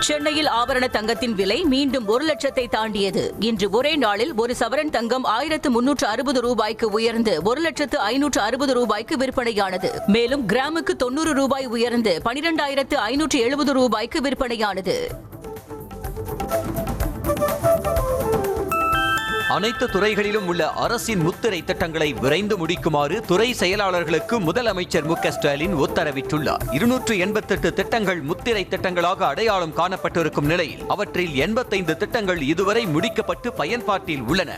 சென்னையில் ஆபரண தங்கத்தின் விலை மீண்டும் 1 லட்சத்தை தாண்டியது. இன்று ஒரே நாளில் ஒரு சவரன் தங்கம் 1360 ரூபாய்க்கு உயர்ந்து 1,560,000 ரூபாய்க்கு விற்பனையானது. மேலும் கிராமுக்கு 90 ரூபாய் உயர்ந்து 12,570 ரூபாய்க்கு விற்பனையானது. அனைத்து துறைகளிலும் உள்ள அரசின் முத்திரை திட்டங்களை விரைந்து முடிக்குமாறு துறை செயலாளர்களுக்கு முதலமைச்சர் மு.க.ஸ்டாலின் உத்தரவிட்டுள்ளார். 288 திட்டங்கள் முத்திரை திட்டங்களாக அடையாளம் காணப்பட்டிருக்கும் நிலையில் அவற்றில் 85 திட்டங்கள் இதுவரை முடிக்கப்பட்டு பயன்பாட்டில் உள்ளன.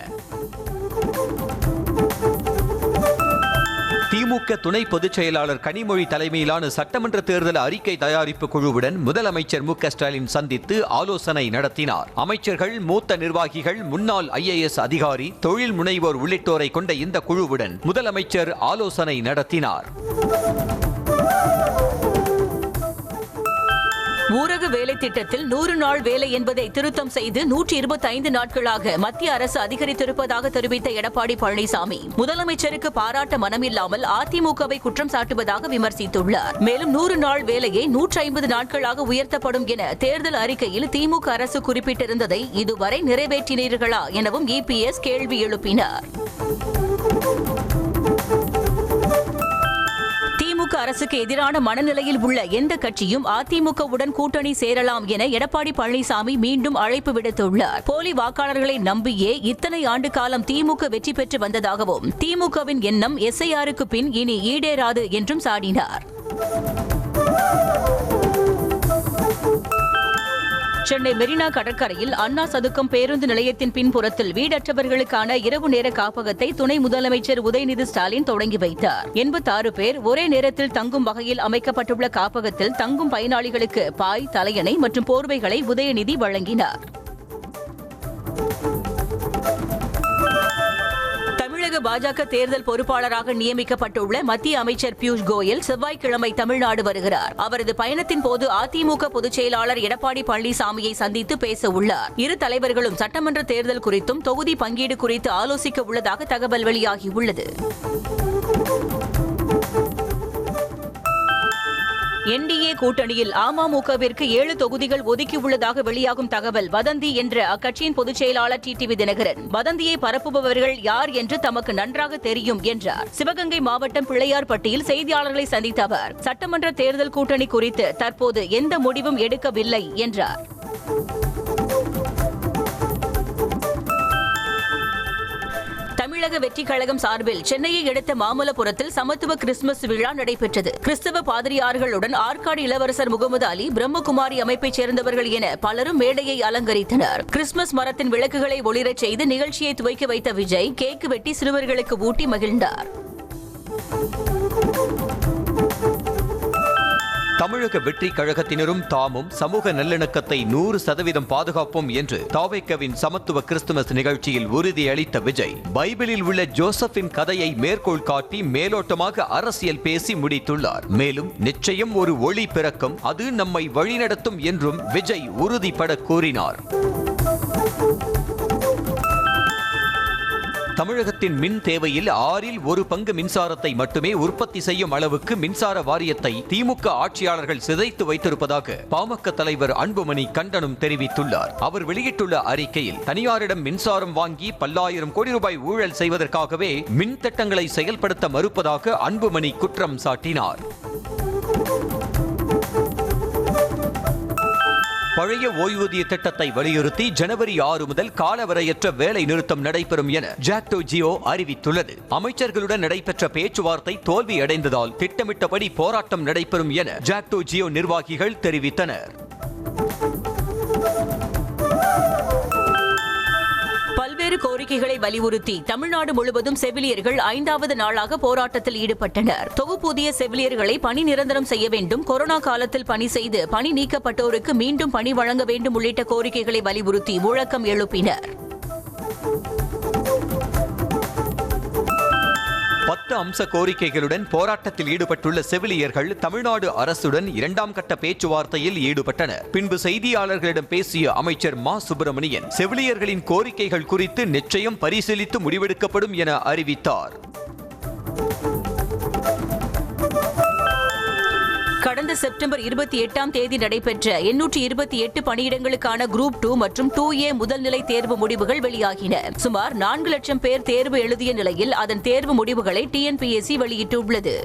திமுக துணை பொதுச் செயலாளர் கனிமொழி தலைமையிலான சட்டமன்ற தேர்தல் அறிக்கை தயாரிப்பு குழுவுடன் முதலமைச்சர் மு.க.ஸ்டாலின் சந்தித்து ஆலோசனை நடத்தினார். அமைச்சர்கள், மூத்த நிர்வாகிகள், முன்னாள் IAS அதிகாரி, தொழில் முனைவோர் உள்ளிட்டோரை கொண்ட இந்த குழுவுடன் முதலமைச்சர் ஆலோசனை நடத்தினார். ஊரக வேலை திட்டத்தில் 100 நாள் வேலை என்பதை திருத்தம் செய்து 125 நாட்களாக மத்திய அரசு அதிகரித்திருப்பதாக தெரிவித்த எடப்பாடி பழனிசாமி முதலமைச்சருக்கு பாராட்ட மனமில்லாமல் அதிமுகவை குற்றம் சாட்டுவதாக விமர்சித்துள்ளார். மேலும் 100 நாள் வேலையை 150 நாட்களாக உயர்த்தப்படும் என தேர்தல் அறிக்கையில் திமுக அரசு குறிப்பிட்டிருந்ததை இதுவரை நிறைவேற்றினீர்களா எனவும் EPS கேள்வி எழுப்பினார். திமுக அரசுக்கு எதிரான மனநிலையில் உள்ள எந்த கட்சியும் அதிமுகவுடன் கூட்டணி சேரலாம் என எடப்பாடி பழனிசாமி மீண்டும் அழைப்பு விடுத்துள்ளார். போலி வாக்காளர்களை நம்பியே இத்தனை ஆண்டு காலம் திமுக வெற்றி பெற்று வந்ததாகவும் திமுகவின் எண்ணம் SIRக்கு பின் இனி ஈடேறாது என்றும் சாடினார். சென்னை மெரினா கடற்கரையில் அண்ணா சதுக்கம் பேருந்து நிலையத்தின் பின்புறத்தில் வீடற்றவர்களுக்கான இரவு நேர காப்பகத்தை துணை முதலமைச்சர் உதயநிதி ஸ்டாலின் தொடங்கி வைத்தார். 86 பேர் ஒரே நேரத்தில் தங்கும் வகையில் அமைக்கப்பட்டுள்ள காப்பகத்தில் தங்கும் பயனாளிகளுக்கு பாய், தலையணை மற்றும் போர்வைகளை உதயநிதி வழங்கினார். பாஜக தேர்தல் பொறுப்பாளராக நியமிக்கப்பட்டுள்ள மத்திய அமைச்சர் பியூஷ் கோயல் செவ்வாய்க்கிழமை தமிழ்நாடு வருகிறார். அவரது பயணத்தின் போது அதிமுக பொதுச் செயலாளர் எடப்பாடி பழனிசாமியை சந்தித்து பேச உள்ளார். இரு தலைவர்களும் சட்டமன்ற தேர்தல் குறித்தும் தொகுதி பங்கீடு குறித்து ஆலோசிக்க உள்ளதாக தகவல் வெளியாகியுள்ளது. NDA கூட்டணியில் அமமுகவிற்கு 7 தொகுதிகள் ஒதுக்கியுள்ளதாக வெளியாகும் தகவல் வதந்தி என்ற அக்கட்சியின் பொதுச் செயலாளர் டிடிவி தினகரன், வதந்தியை பரப்புபவர்கள் யார் என்று தமக்கு நன்றாக தெரியும் என்றார். சிவகங்கை மாவட்டம் பிள்ளையார்பட்டியில் செய்தியாளர்களை சந்தித்த அவர், சட்டமன்ற தேர்தல் கூட்டணி குறித்து தற்போது எந்த முடிவும் எடுக்கவில்லை என்றார். தமிழக வெற்றி கழகம் சார்பில் சென்னையை அடுத்த மாமல்லபுரத்தில் சமத்துவ கிறிஸ்துமஸ் விழா நடைபெற்றது. கிறிஸ்தவ பாதிரியார்களுடன் ஆற்காடு இளவரசர் முகமது அலி, பிரம்மகுமாரி அமைப்பைச் சேர்ந்தவர்கள் என பலரும் மேடையை அலங்கரித்தனர். கிறிஸ்துமஸ் மரத்தின் விளக்குகளை ஒளிரச் செய்து நிகழ்ச்சியை துவக்கி வைத்த விஜய் கேக் வெட்டி சிறுவர்களுக்கு ஊட்டி மகிழ்ந்தார். தமிழக வெற்றி கழகத்தினரும் தாமும் சமூக நல்லிணக்கத்தை 100% பாதுகாப்போம் என்று தாவேகவின் சமத்துவ கிறிஸ்துமஸ் நிகழ்ச்சியில் உறுதியளித்த விஜய், பைபிளில் உள்ள ஜோசப்பின் கதையை மேற்கோள் காட்டி மேலோட்டமாக அரசியல் பேசி முடித்துள்ளார். மேலும் நிச்சயம் ஒரு ஒளி பிறக்கும், அது நம்மை வழிநடத்தும் என்றும் விஜய் உறுதிபட கூறினார். தமிழகத்தின் மின் தேவையில் 1/6 பங்கு மின்சாரத்தை மட்டுமே உற்பத்தி செய்யும் அளவுக்கு மின்சார வாரியத்தை திமுக ஆட்சியாளர்கள் சிதைத்து வைத்திருப்பதாக பாமக தலைவர் அன்புமணி கண்டனம் தெரிவித்துள்ளார். அவர் வெளியிட்டுள்ள அறிக்கையில், தனியாரிடம் மின்சாரம் வாங்கி பல்லாயிரம் கோடி ரூபாய் ஊழல் செய்வதற்காகவே மின் திட்டங்களை செயல்படுத்த மறுப்பதாக அன்புமணி குற்றம் சாட்டினார். பழைய ஓய்வூதிய திட்டத்தை வலியுறுத்தி ஜனவரி 6 முதல் காலவரையற்ற வேலை நிறுத்தம் நடைபெறும் என ஜாக்டோ ஜியோ அறிவித்துள்ளது. அமைச்சர்களுடன் நடைபெற்ற பேச்சுவார்த்தை தோல்வியடைந்ததால் திட்டமிட்டபடி போராட்டம் நடைபெறும் என ஜாக்டோ ஜியோ நிர்வாகிகள் தெரிவித்தனர். பல்வேறு கோரிக்கைகளை வலியுறுத்தி தமிழ்நாடு முழுவதும் செவிலியர்கள் 5வது நாளாக போராட்டத்தில் ஈடுபட்டனர். தொகுப்பூதிய செவிலியர்களை பணி நிரந்தரம் செய்ய வேண்டும், கொரோனா காலத்தில் பணி செய்து பணி நீக்கப்பட்டோருக்கு மீண்டும் பணி வழங்க வேண்டும் உள்ளிட்ட கோரிக்கைகளை வலியுறுத்தி முழக்கம் எழுப்பினர். 10 அம்ச கோரிக்கைகளுடன் போராட்டத்தில் ஈடுபட்டுள்ள செவிலியர்கள் தமிழ்நாடு அரசுடன் 2ஆம் கட்ட பேச்சுவார்த்தையில் ஈடுபட்டனர். பின்பு செய்தியாளர்களிடம் பேசிய அமைச்சர் மா. சுப்பிரமணியன், செவிலியர்களின் கோரிக்கைகள் குறித்து நிச்சயம் பரிசீலித்து முடிவெடுக்கப்படும் என அறிவித்தார். கடந்த செப்டம்பர் 28 நடைபெற்ற 828 பணியிடங்களுக்கான குரூப் 2 மற்றும் 2A முதல்நிலை தேர்வு முடிவுகள் வெளியாகின. சுமார் 4 லட்சம் பேர் தேர்வு எழுதிய நிலையில் அதன் தேர்வு முடிவுகளை TNPSC வெளியிட்டுள்ளது.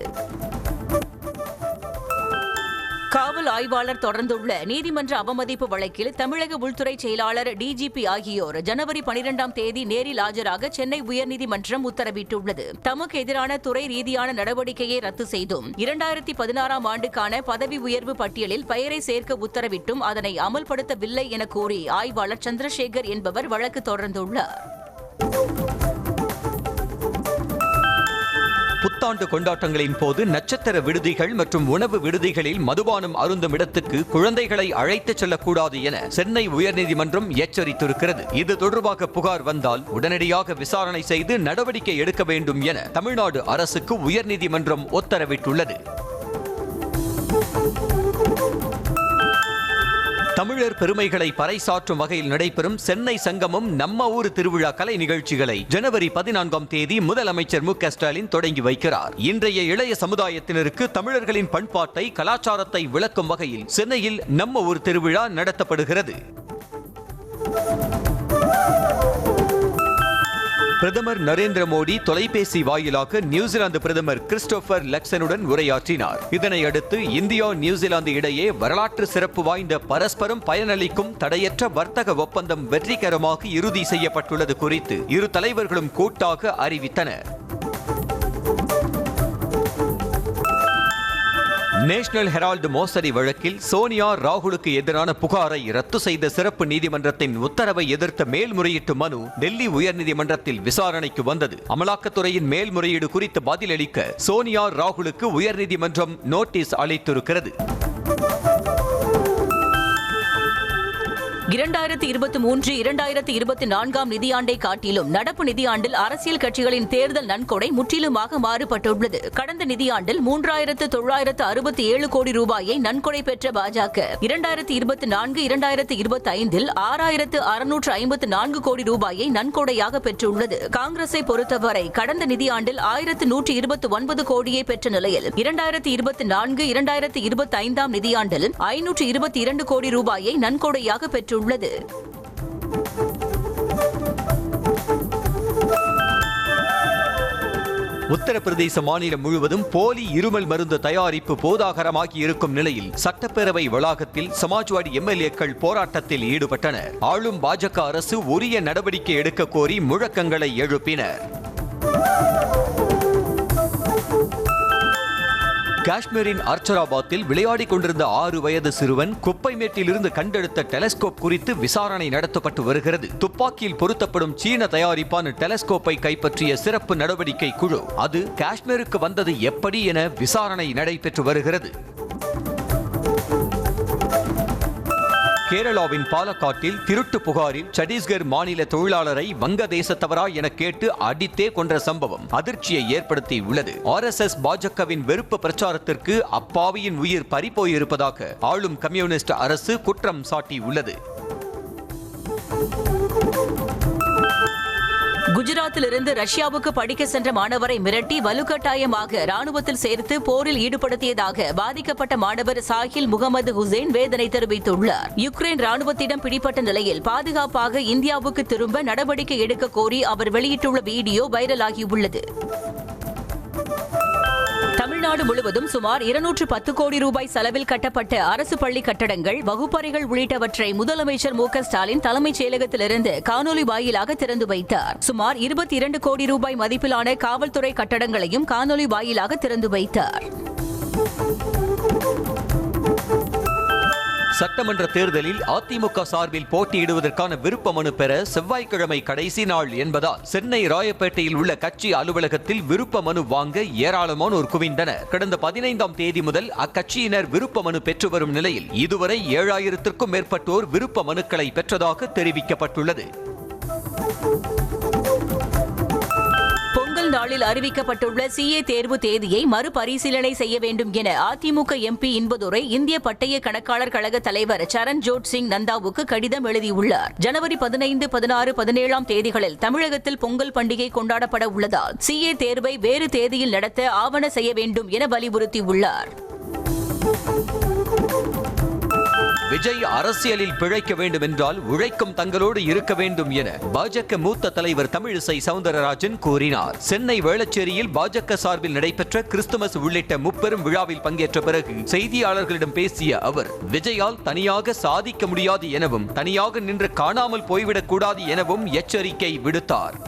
காவல் ஆய்வாளர் தொடர்ந்துள்ள நீதிமன்ற அவமதிப்பு வழக்கில் தமிழக உள்துறை செயலாளர் DGP ஆகியோர் ஜனவரி 12 நேரில் ஆஜராக சென்னை உயர்நீதிமன்றம் உத்தரவிட்டுள்ளது. தமக்கு எதிரான துறை ரீதியான நடவடிக்கையை ரத்து செய்தும் 2016 ஆண்டுக்கான பதவி உயர்வு பட்டியலில் பெயரை சேர்க்க உத்தரவிட்டும் அதனை அமல்படுத்தவில்லை என கூறி ஆய்வாளர் சந்திரசேகர் என்பவர் வழக்கு தொடர்ந்துள்ளார். புத்தாண்டு கொண்டாட்டங்களின் போது நட்சத்திர விடுதிகள் மற்றும் உணவு விடுதிகளில் மதுபானம் அருந்தும் இடத்துக்கு குழந்தைகளை அழைத்துச் செல்லக்கூடாது என சென்னை உயர்நீதிமன்றம் எச்சரித்திருக்கிறது. இது தொடர்பாக புகார் வந்தால் உடனடியாக விசாரணை செய்து நடவடிக்கை எடுக்க வேண்டும் என தமிழ்நாடு அரசுக்கு உயர்நீதிமன்றம் உத்தரவிட்டுள்ளது. தமிழர் பெருமைகளை பறைசாற்றும் வகையில் நடைபெறும் சென்னை சங்கமம் நம்ம ஊர் திருவிழா கலை நிகழ்ச்சிகளை ஜனவரி 14 முதலமைச்சர் மு க ஸ்டாலின் தொடங்கி வைக்கிறார். இன்றைய இளைய சமுதாயத்தினருக்கு தமிழர்களின் பண்பாட்டை, கலாச்சாரத்தை விளக்கும் வகையில் சென்னையில் நம்ம ஊர் திருவிழா நடத்தப்படுகிறது. பிரதமர் நரேந்திர மோடி தொலைபேசி வாயிலாக நியூசிலாந்து பிரதமர் கிறிஸ்டோபர் லக்சனுடன் உரையாற்றினார். இதனையடுத்து இந்தியா நியூசிலாந்து இடையே வரலாற்று சிறப்பு வாய்ந்த பரஸ்பரம் பயனளிக்கும் தடையற்ற வர்த்தக ஒப்பந்தம் வெற்றிகரமாக இறுதி செய்யப்பட்டுள்ளது குறித்து இரு தலைவர்களும் கூட்டாக அறிவித்தனர். நேஷனல் ஹெரால்டு மோசடி வழக்கில் சோனியா ராகுலுக்கு எதிரான புகாரை ரத்து செய்த சிறப்பு நீதிமன்றத்தின் உத்தரவை எதிர்த்த மேல்முறையீட்டு மனு டெல்லி உயர்நீதிமன்றத்தில் விசாரணைக்கு வந்தது. அமலாக்கத்துறையின் மேல்முறையீடு குறித்து பதிலளிக்க சோனியா ராகுலுக்கு உயர்நீதிமன்றம் நோட்டீஸ் அளித்திருக்கிறது. 2023-2024 நிதியாண்டை காட்டிலும் நடப்பு நிதியாண்டில் அரசியல் கட்சிகளின் தேர்தல் நன்கொடை முற்றிலுமாக மாறுபட்டுள்ளது. கடந்த நிதியாண்டில் 3,967 கோடி ரூபாயை நன்கொடை பெற்ற பாஜக 2024-2025 6,654 கோடி ரூபாயை நன்கொடையாக பெற்றுள்ளது. காங்கிரஸை பொறுத்தவரை கடந்த நிதியாண்டில் 1,129 கோடியை பெற்ற நிலையில் 2024-2025 நிதியாண்டில் 522 கோடி ரூபாயை நன்கொடையாக பெற்றுள்ளது. உத்தரப்பிரதேச மாநிலம் முழுவதும் போலி இருமல் மருந்து தயாரிப்பு போதாகரமாகி இருக்கும் நிலையில் சட்டப்பேரவை வளாகத்தில் சமாஜ்வாடி MLA-க்கள் போராட்டத்தில் ஈடுபட்டனர். ஆளும் பாஜக அரசு உரிய நடவடிக்கை எடுக்க கோரி முழக்கங்களை எழுப்பினர். காஷ்மீரின் அர்ச்சராபாத்தில் விளையாடிக் கொண்டிருந்த 6 வயது சிறுவன் குப்பைமேட்டிலிருந்து கண்டெடுத்த டெலஸ்கோப் குறித்து விசாரணை நடத்தப்பட்டு வருகிறது. துப்பாக்கியில் பொருத்தப்படும் சீன தயாரிப்பான டெலஸ்கோப்பை கைப்பற்றிய சிறப்பு நடவடிக்கை குழு அது காஷ்மீருக்கு வந்தது எப்படி என விசாரணை நடைபெற்று வருகிறது. கேரளாவின் பாலக்காட்டில் திருட்டு புகாரில் சத்தீஸ்கர் மாநில தொழிலாளரை வங்கதேசத்தவரா என கேட்டு அடித்தே கொன்ற சம்பவம் அதிர்ச்சியை ஏற்படுத்தி உள்ளது. RSS பாஜகவின் வெறுப்பு பிரச்சாரத்திற்கு அப்பாவியின் உயிர் பறிபோயிருப்பதாக ஆளும் கம்யூனிஸ்ட் அரசு குற்றம் சாட்டியுள்ளது. குஜராத்திலிருந்து ரஷ்யாவுக்கு படிக்க சென்ற மாணவரை மிரட்டி வலுக்கட்டாயமாக ராணுவத்தில் சேர்த்து போரில் ஈடுபடுத்தியதாக பாதிக்கப்பட்ட மாணவர் சாஹில் முகமது ஹுசைன் வேதனை தெரிவித்துள்ளார். யுக்ரைன் ராணுவத்திடம் பிடிப்பட்ட நிலையில் பாதுகாப்பாக இந்தியாவுக்கு திரும்ப நடவடிக்கை எடுக்க கோரி அவர் வெளியிட்டுள்ள வீடியோ வைரலாகியுள்ளது. தமிழ்நாடு முழுவதும் சுமார் 210 கோடி ரூபாய் செலவில் கட்டப்பட்ட அரசு பள்ளி கட்டடங்கள், வகுப்பறைகள் உள்ளிட்டவற்றை முதலமைச்சர் மு க ஸ்டாலின் தலைமைச் செயலகத்திலிருந்து காணொலி வாயிலாக திறந்து வைத்தார். சுமார் 22 கோடி ரூபாய் மதிப்பிலான காவல்துறை கட்டடங்களையும் காணொலி வாயிலாக திறந்து வைத்தார். சட்டமன்ற தேர்தலில் அதிமுக சார்பில் போட்டியிடுவதற்கான விருப்ப மனு பெற செவ்வாய்க்கிழமை கடைசி நாள் என்பதால் சென்னை ராயப்பேட்டையில் உள்ள கட்சி அலுவலகத்தில் விருப்ப மனு வாங்க ஏராளமானோர் குவிந்தனர். கடந்த 15ஆம் தேதி முதல் அக்கட்சியினர் விருப்ப மனு பெற்று வரும் நிலையில் இதுவரை 7000த்திற்கும் மேற்பட்டோர் விருப்ப மனுக்களை பெற்றதாக தெரிவிக்கப்பட்டுள்ளது. நாளில் அறிவிக்கப்பட்டுள்ள CA தேர்வு தேதியை மறுபரிசீலனை செய்ய வேண்டும் என அதிமுக MP இன்பதுரை இந்திய பட்டய கணக்காளர் கழக தலைவர் சரண்ஜோட் சிங் நந்தாவுக்கு கடிதம் எழுதியுள்ளார். ஜனவரி 15, 16, 17ஆம் தேதிகளில் தமிழகத்தில் பொங்கல் பண்டிகை கொண்டாடப்பட உள்ளதால் CA தேர்வை வேறு தேதியில் நடத்த ஆவண செய்ய வேண்டும் என வலியுறுத்தியுள்ளார். விஜய் அரசியலில் பிழைக்க வேண்டும் என்றால் உழைக்கும் தங்களோடு இருக்க வேண்டும் என பாஜக மூத்த தலைவர் தமிழிசை சவுந்தரராஜன் கூறினார். சென்னை வேளச்சேரியில் பாஜக சார்பில் நடைபெற்ற கிறிஸ்துமஸ் உள்ளிட்ட முப்பெரும் விழாவில் பங்கேற்ற பிறகு செய்தியாளர்களிடம் பேசிய அவர், விஜயால் தனியாக சாதிக்க முடியாது எனவும் தனியாக நின்று காணாமல் போய்விடக் கூடாது எனவும் எச்சரிக்கை விடுத்தார்.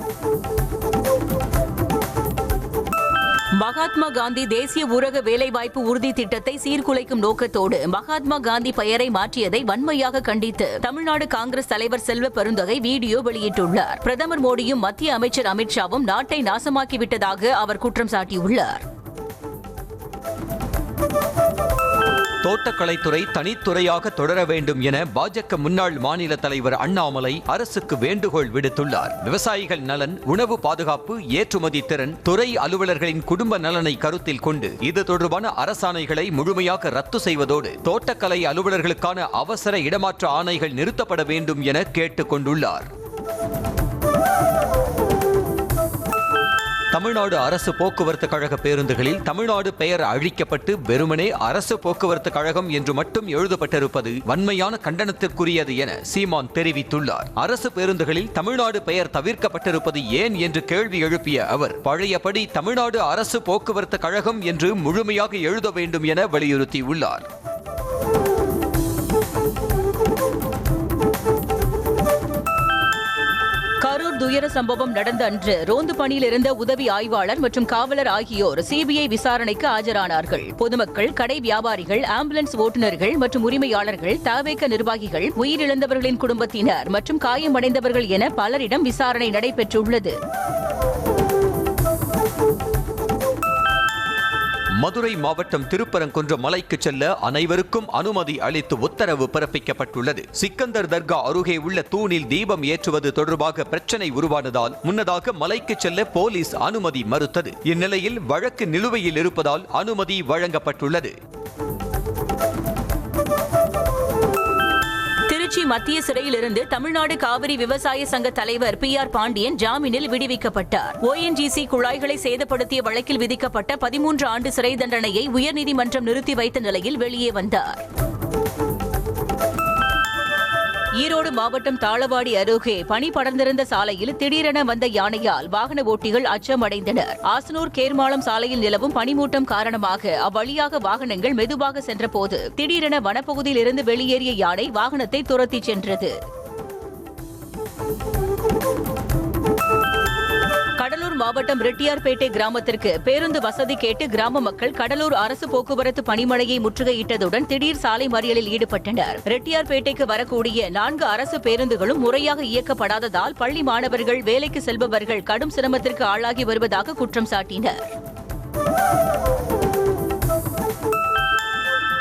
மகாத்மா காந்தி தேசிய ஊரக வேலைவாய்ப்பு உறுதி திட்டத்தை சீர்குலைக்கும் நோக்கத்தோடு மகாத்மா காந்தி பெயரை மாற்றியதை வன்மையாக கண்டித்து தமிழ்நாடு காங்கிரஸ் தலைவர் செல்வ பெருந்தகை வீடியோ வெளியிட்டுள்ளார். பிரதமர் மோடியும் மத்திய அமைச்சர் அமித்ஷாவும் நாட்டை நாசமாக்கிவிட்டதாக அவர் குற்றம் சாட்டியுள்ளார். தோட்டக்கலைத்துறை தனித்துறையாக தொடர வேண்டும் என பாஜக முன்னாள் மாநில தலைவர் அண்ணாமலை அரசுக்கு வேண்டுகோள் விடுத்துள்ளார். விவசாயிகள் நலன், உணவு பாதுகாப்பு, ஏற்றுமதி திறன், துறை அலுவலர்களின் குடும்ப நலனை கருத்தில் கொண்டு இது தொடர்பான அரசாணைகளை முழுமையாக ரத்து செய்வதோடு தோட்டக்கலை அலுவலர்களுக்கான அவசர இடமாற்ற ஆணைகள் நிறுத்தப்பட வேண்டும் என கேட்டுக் கொண்டுள்ளார். தமிழ்நாடு அரசு போக்குவரத்து கழக பேருந்துகளில் தமிழ்நாடு பெயர் அழிக்கப்பட்டு வெறுமனே அரசு போக்குவரத்து கழகம் என்று மட்டும் எழுதப்பட்டிருப்பது வன்மையான கண்டனத்திற்குரியது என சீமான் தெரிவித்துள்ளார். அரசு பேருந்துகளில் தமிழ்நாடு பெயர் தவிர்க்கப்பட்டிருப்பது ஏன் என்று கேள்வி எழுப்பிய அவர், பழையபடி தமிழ்நாடு அரசு போக்குவரத்து கழகம் என்று முழுமையாக எழுத வேண்டும் என வலியுறுத்தியுள்ளார். கரூர் துயர சம்பவம் நடந்த அன்று ரோந்து பணியில் இருந்த உதவி ஆய்வாளர் மற்றும் காவலர் ஆகியோர் சிபிஐ விசாரணைக்கு ஆஜரானார்கள். பொதுமக்கள், கடை வியாபாரிகள், ஆம்புலன்ஸ் ஓட்டுநர்கள் மற்றும் உரிமையாளர்கள், தவேக நிர்வாகிகள், உயிரிழந்தவர்களின் குடும்பத்தினர் மற்றும் காயமடைந்தவர்கள் என பலரிடம் விசாரணை நடைபெற்றுள்ளது. மதுரை மாவட்டம் திருப்பரங்குன்றம் மலைக்கு செல்ல அனைவருக்கும் அனுமதி அளித்து உத்தரவு பிறப்பிக்கப்பட்டுள்ளது. சிக்கந்தர் தர்கா அருகே உள்ள தூணில் தீபம் ஏற்றுவது தொடர்பாக பிரச்சனை உருவானதால் முன்னதாக மலைக்கு செல்ல போலீஸ் அனுமதி மறுத்தது. இந்நிலையில் வழக்கு நிலுவையில் இருப்பதால் அனுமதி வழங்கப்பட்டுள்ளது. திருச்சி மத்திய சிறையிலிருந்து தமிழ்நாடு காவிரி விவசாய சங்க தலைவர் PR பாண்டியன் ஜாமீனில் விடுவிக்கப்பட்டார். ONGC குழாய்களை சேதப்படுத்திய வழக்கில் விதிக்கப்பட்ட 13 ஆண்டு சிறை தண்டனையை உயர்நீதிமன்றம் நிறுத்தி வைத்த நிலையில் வெளியே வந்தார். ஈரோடு மாவட்டம் தாளவாடி அருகே பனி படர்ந்திருந்த சாலையில் திடீரென வந்த யானையால் வாகன ஓட்டிகள் அச்சமடைந்தனர். ஆசனூர் கேர்மாளம் சாலையில் நிலவும் பனிமூட்டம் காரணமாக அவ்வழியாக வாகனங்கள் மெதுவாக சென்றபோது திடீரென வனப்பகுதியில் இருந்து வெளியேறிய யானை வாகனத்தை துரத்திச் சென்றது. கடலூர் மாவட்டம் ரெட்டியார்பேட்டை கிராமத்திற்கு பேருந்து வசதி கேட்டு கிராம மக்கள் கடலூர் அரசு போக்குவரத்து பணிமனையை முற்றுகையிட்டதுடன் திடீர் சாலை மறியலில் ஈடுபட்டனர். ரெட்டியார்பேட்டைக்கு வரக்கூடிய 4 அரசு பேருந்துகளும் முறையாக இயக்கப்படாததால் பள்ளி மாணவர்கள், வேலைக்கு செல்பவர்கள் கடும் சிரமத்திற்கு ஆளாகி வருவதாக குற்றம் சாட்டினர்.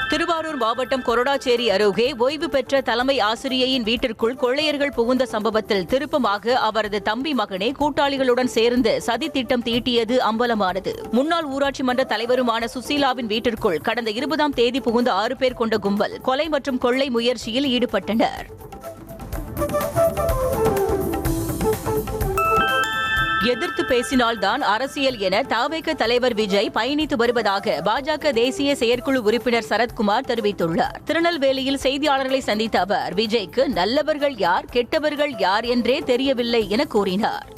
திருவாரூர் மாவட்டம் கொரடாச்சேரி அருகே ஓய்வு பெற்ற தலைமை ஆசிரியையின் வீட்டிற்குள் கொள்ளையர்கள் புகுந்த சம்பவத்தில் திருப்பமாக அவரது தம்பி மகனே கூட்டாளிகளுடன் சேர்ந்து சதி திட்டம் தீட்டியது அம்பலமானது. முன்னாள் ஊராட்சி மன்ற தலைவருமான சுசீலாவின் வீட்டிற்குள் கடந்த 20ஆம் தேதி புகுந்த 6 பேர் கொண்ட கும்பல் கொலை மற்றும் கொள்ளை முயற்சியில் ஈடுபட்டனர். எதிர்த்து பேசினால்தான் அரசியல் என தவேக தலைவர் விஜய் பயணித்து வருவதாக பாஜக தேசிய செயற்குழு உறுப்பினர் சரத்குமார் தெரிவித்துள்ளார். திருநெல்வேலியில் செய்தியாளர்களை சந்தித்த அவர், விஜய்க்கு நல்லவர்கள் யார், கெட்டவர்கள் யார் என்றே தெரியவில்லை என கூறினார்.